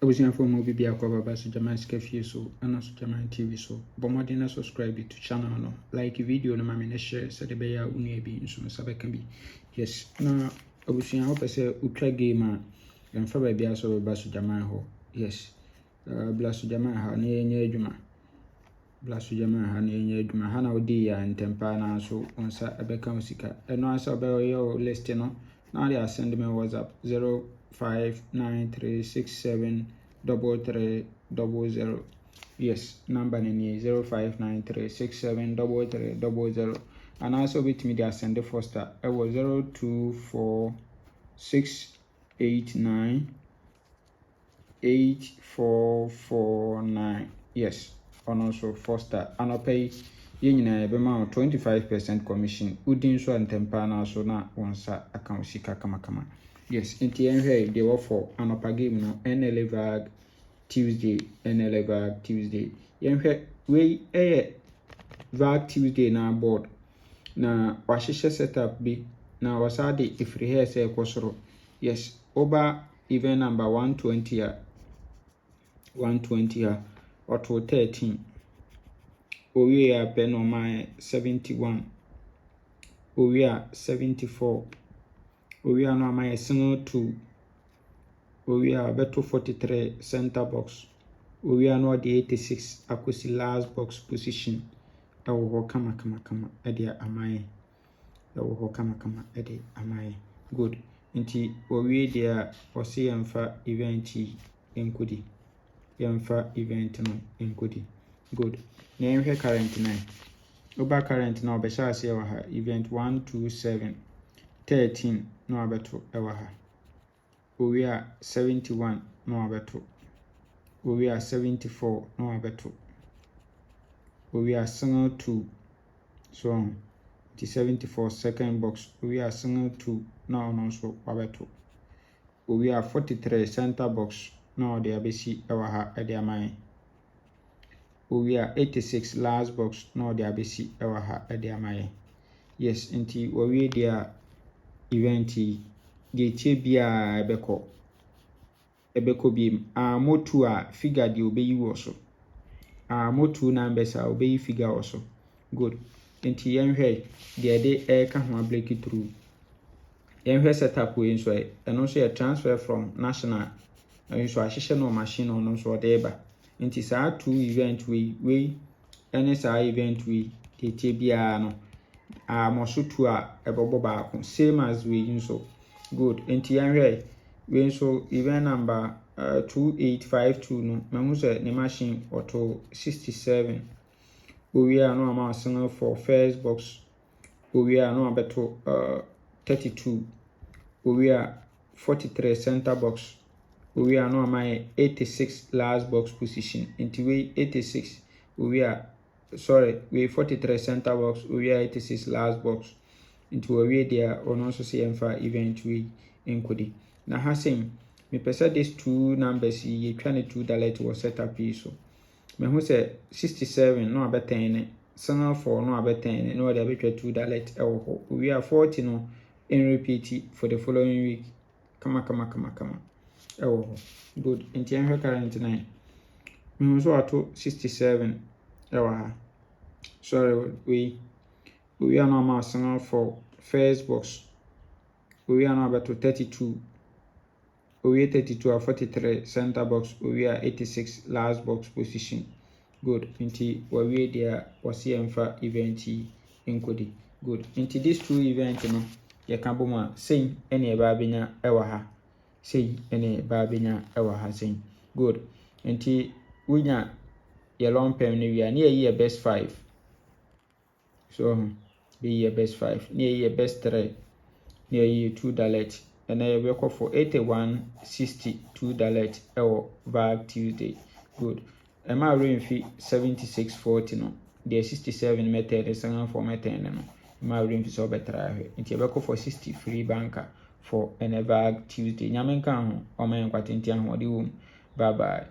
Abusuafo mo bibi akwa baba so Jaman Skefie so ana so Jaman TV so bomodi na subscribe to channel no like video no mame na share so de be ya unu bi nso no sabeka bi yes na abusuan ho pese utwa game a yemfa ba bia so baba so Jaman ho yes bla so Jaman ha na yenye adwuma bla so Jaman ha na yenye adwuma ha na odi ya ntempa na so onsa ebeka osika eno asa be yo list no na they send me WhatsApp 0593673300. Yes, number ni 0593673300. And also with me they send the foster. It was 0246898449. Yes, and also foster. And I pay yɛnyina ɛbɛma 25% commission udin so antempa na so na wonsa account sika kama. Yes, nti enhwe de wo for anopa game no Nla Vag Tuesday yenhwe we Vag Tuesday na board na wahyehyɛ setup bi na wasade ifri here say ekosoro. Yes, oba event number 120 auto 13 Owe a Benoma 71, Owe 74, Owe no my single 2, Owe beto 43 center box, Owe no the 86 akosi last box position. Ewo ho kama edia amaye. Ewo ho kama edi amaye. Good. Nti Owe dia osi yemfa event enkudi. Yemfa event no enkudi. Good. Name here current 9. Oba current now Beshas Yawaha event 127 13 no abeto ewaha. We are 71 no abeto. We are 74 no abeto. We are single 2 so on. The 74 second box. We are single 2 now also abeto. We are 43 center box now the abesi ewaha ediamai. We are 86 last box no the abc ewaha ediamaye. Yes, nti we dia event de bia ebeko bim motu a figure de obeyi wo so motu numbers a obeyi figure wo so. Good. Nti yenhwe de ka ho break through yenhwe setup we nso eno so transfer from national nso ahyehyɛ no machine no nso de ba. Nti saa two event we any saa event we tete bia no moso two a ebobo baako same as we nso. Good. Nti yanhwe we nso event number 2852 no mehu say ne machine auto 67 we are no amount single for first box we are no abeto 32 we are 43 center box. We are no my 86 last box position. Into we 86 we 43 center box. We are 86 last box. Into we there on also see event we enkodi. Na hasem me pesa these two numbers ye $22 was set up so. Me who say 67 no abetene. Single 4 no abetene. No there be $2 ewo. We are 40 no in repeat for the following week. Kama. Oh, good. In the current 9. We also to 67. Sorry, we are now single for first box. We are now about to 32. We are 32 or 43 center box. We are 86 last box position. Good. Into where we there was for event enkodi. Good. Into these two events, no, you can boom same any babinya ewaha. Say any babina ewa hasing. Good. Nti winya ye long pen ni we near ye best 5. So be ye best 5. Near ye best 3. Near ye $2. And I work for $81.62 ewa Vag Tuesday. Good. Am I rain fee 76.40 no. The 67 method is for method no. My rain fee so better. Nti work for 60 free banker. For Nla Vag Tuesday. Nyamenka ho o men kwatinti ahodi wo. Bye bye.